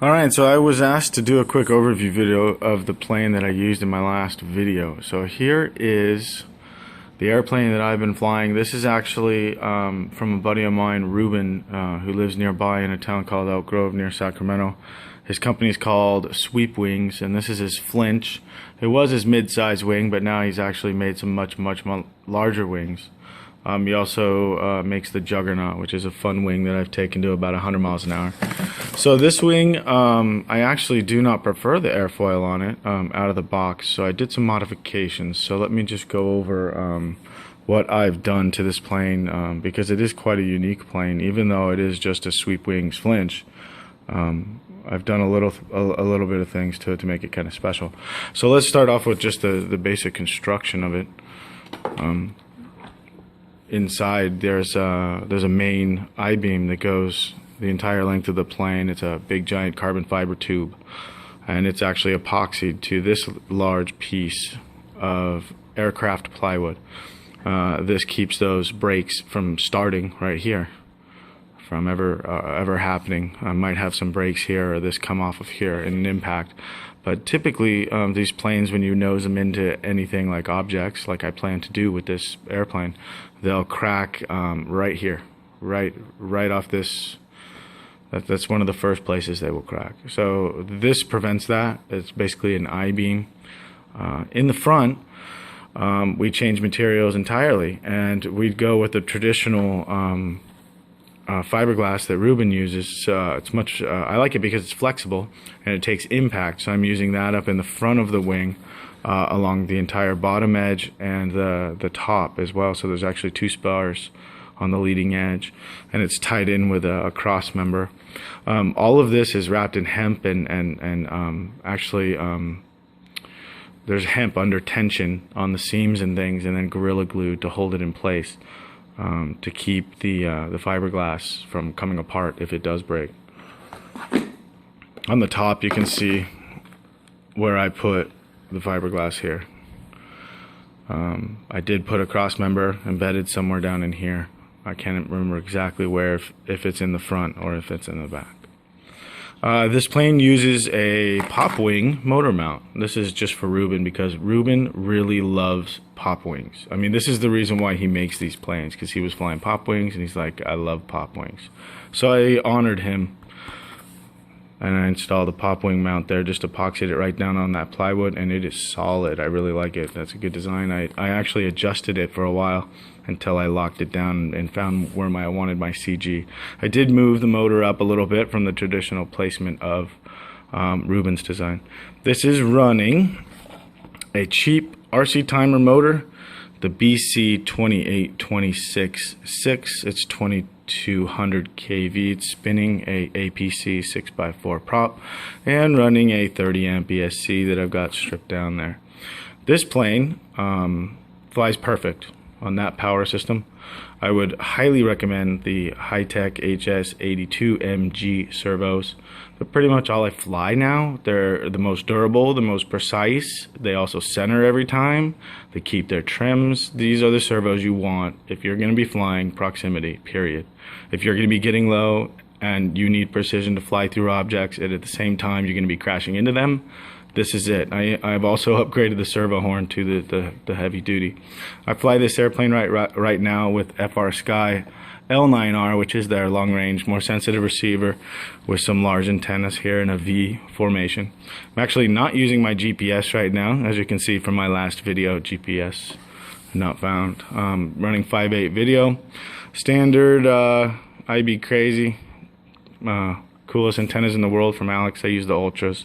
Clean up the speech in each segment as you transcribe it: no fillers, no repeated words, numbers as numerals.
Alright, so I was asked to do a quick overview video of the plane that I used in my last video. So here is the airplane that I've been flying. This is actually from a buddy of mine, Ruben, who lives nearby in a town called Elk Grove near Sacramento. His company is called Sweepwings, and this is his Flinch. It was his mid-size wing, but now he's actually made some much larger wings. He also makes the Juggernaut, which is a fun wing that I've taken to about 100 miles an hour. So this wing, I actually do not prefer the airfoil on it out of the box, so I did some modifications. So let me just go over what I've done to this plane, because it is quite a unique plane, even though it is just a Sweepwings Flinch. I've done a little bit of things to it to make it kind of special. So let's start off with just the basic construction of it. Inside there's a main I-beam that goes the entire length of the plane. It's a big giant carbon fiber tube, and it's actually epoxied to this large piece of aircraft plywood. This keeps those brakes from starting right here, from ever happening. I might have some brakes here or this come off of here in an impact. But typically these planes, when you nose them into anything like objects, like I plan to do with this airplane, they'll crack right here, right off this. That's one of the first places they will crack. So this prevents that. It's basically an I-beam. In the front, we change materials entirely, and we'd go with the traditional fiberglass that Ruben uses. It's much. I like it because it's flexible and it takes impact. So I'm using that up in the front of the wing, along the entire bottom edge and the top as well. So there's actually two spars on the leading edge, and it's tied in with a cross member. All of this is wrapped in hemp and actually there's hemp under tension on the seams and things, and then Gorilla Glue to hold it in place. To keep the fiberglass from coming apart if it does break. On the top you can see where I put the fiberglass here. I did put a cross member embedded somewhere down in here. I can't remember exactly where, if it's in the front or if it's in the back. This plane uses a pop wing motor mount. This is just for Ruben because Ruben really loves pop wings. I mean, this is the reason why he makes these planes, because he was flying pop wings and he's like, I love pop wings. So I honored him and I installed a pop wing mount there, just epoxied it right down on that plywood, and it is solid. I really like it. That's a good design. I actually adjusted it for a while until I locked it down and found where I wanted my CG. I did move the motor up a little bit from the traditional placement of Ruben's design. This is running a cheap RC timer motor, the BC 28266. It's 2200 kV. It's spinning a APC 6x4 prop and running a 30 amp ESC that I've got stripped down there. This plane flies perfect on that power system. I would highly recommend the Hi-Tech HS82MG servos. They're pretty much all I fly now. They're the most durable, the most precise. They also center every time. They keep their trims. These are the servos you want if you're going to be flying proximity, period. If you're going to be getting low and you need precision to fly through objects, and at the same time you're going to be crashing into them, this is it. I've also upgraded the servo horn to the heavy duty. I fly this airplane right now with FR Sky L9R, which is their long range, more sensitive receiver with some large antennas here in a V formation. I'm actually not using my GPS right now, as you can see from my last video. GPS not found. Running 5.8 video, standard IB crazy, coolest antennas in the world from Alex. I use the Ultras.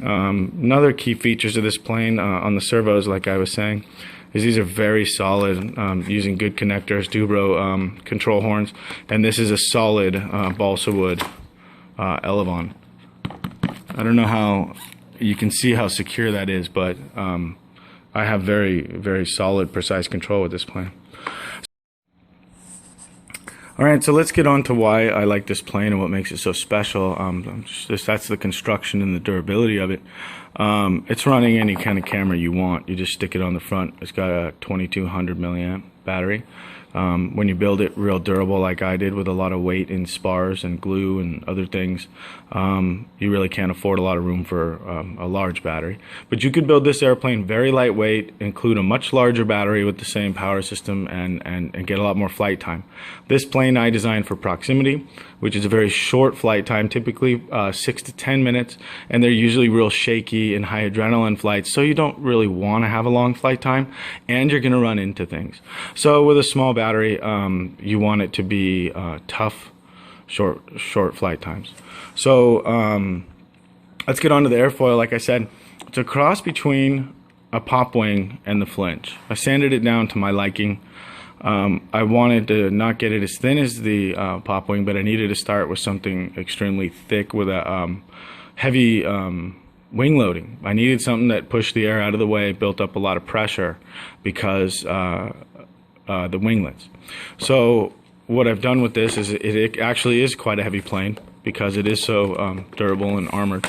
Another key features of this plane on the servos, like I was saying, is these are very solid, using good connectors, Dubro control horns, and this is a solid balsa wood elevon. I don't know how you can see how secure that is, but I have very solid, precise control with this plane. Alright, so let's get on to why I like this plane and what makes it so special. That's the construction and the durability of it. It's running any kind of camera you want. You just stick it on the front. It's got a 2200 milliamp battery. When you build it real durable like I did with a lot of weight in spars and glue and other things, you really can't afford a lot of room for a large battery. But you could build this airplane very lightweight, include a much larger battery with the same power system, and get a lot more flight time. This plane I designed for proximity, which is a very short flight time, typically 6 to 10 minutes, and they're usually real shaky and high adrenaline flights, so you don't really want to have a long flight time, and you're going to run into things. So with a small battery, you want it to be tough, short flight times. So let's get on to the airfoil. Like I said, it's a cross between a pop wing and the Flinch. I sanded it down to my liking. I wanted to not get it as thin as the pop wing, but I needed to start with something extremely thick with a heavy wing loading. I needed something that pushed the air out of the way, built up a lot of pressure because the winglets. So what I've done with this is it actually is quite a heavy plane because it is so durable and armored,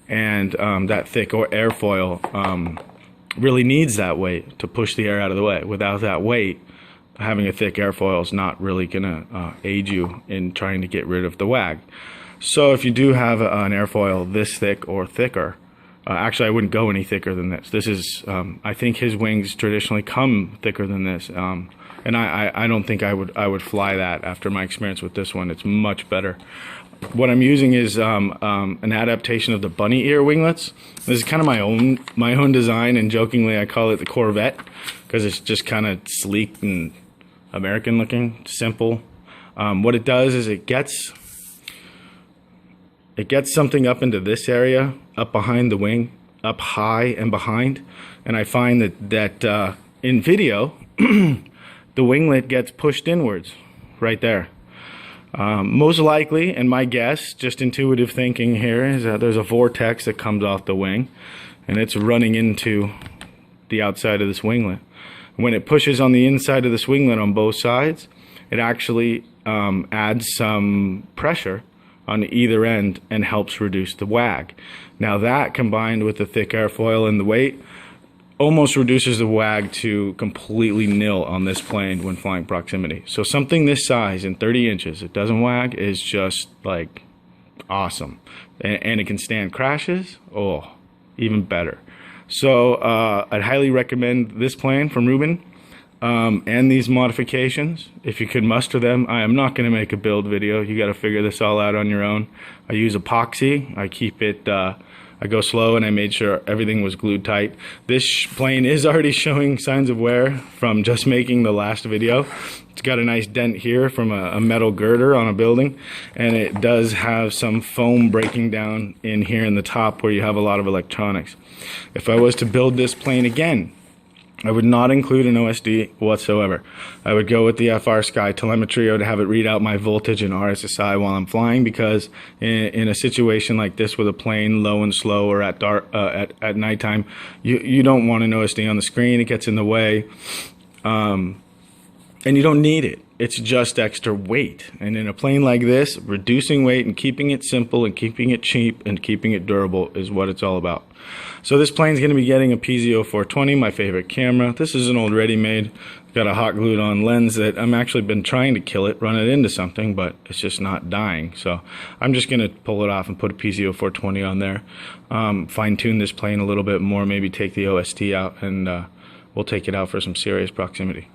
and that thick airfoil really needs that weight to push the air out of the way. Without that weight, having a thick airfoil is not really going to aid you in trying to get rid of the wag. So if you do have an airfoil this thick or thicker, actually I wouldn't go any thicker than this. This is, I think his wings traditionally come thicker than this, and I don't think I would fly that after my experience with this one. It's much better. What I'm using is an adaptation of the bunny ear winglets. This is kind of my own design, and jokingly I call it the Corvette because it's just kind of sleek and American looking, simple. What it does is it gets something up into this area, up behind the wing, up high and behind, and I find that in video the winglet gets pushed inwards right there. Most likely, and my guess, just intuitive thinking here, is that there's a vortex that comes off the wing and it's running into the outside of this winglet. When it pushes on the inside of this winglet on both sides, it actually adds some pressure on either end and helps reduce the wag. Now that, combined with the thick airfoil and the weight, almost reduces the wag to completely nil on this plane when flying proximity. So something this size in 30 inches, it doesn't wag, is just like awesome. And it can stand crashes. Oh, even better. So I'd highly recommend this plane from Ruben and these modifications. If you could muster them. I am not going to make a build video. You got to figure this all out on your own. I use epoxy. I keep it I go slow, and I made sure everything was glued tight. This plane is already showing signs of wear from just making the last video. It's got a nice dent here from a metal girder on a building, and it does have some foam breaking down in here in the top where you have a lot of electronics. If I was to build this plane again, I would not include an OSD whatsoever. I would go with the FR Sky telemetry. I would have it read out my voltage and RSSI while I'm flying, because in a situation like this with a plane low and slow or at dark at nighttime, you don't want an OSD on the screen. It gets in the way, and you don't need it. It's just extra weight. And in a plane like this, reducing weight and keeping it simple and keeping it cheap and keeping it durable is what it's all about. So this plane's going to be getting a PZO 420, my favorite camera. This is an old ready-made. Got a hot glued on lens that I'm actually been trying to kill it, run it into something, but it's just not dying. So I'm just going to pull it off and put a PZO 420 on there. Fine-tune this plane a little bit more, maybe take the OST out, and we'll take it out for some serious proximity.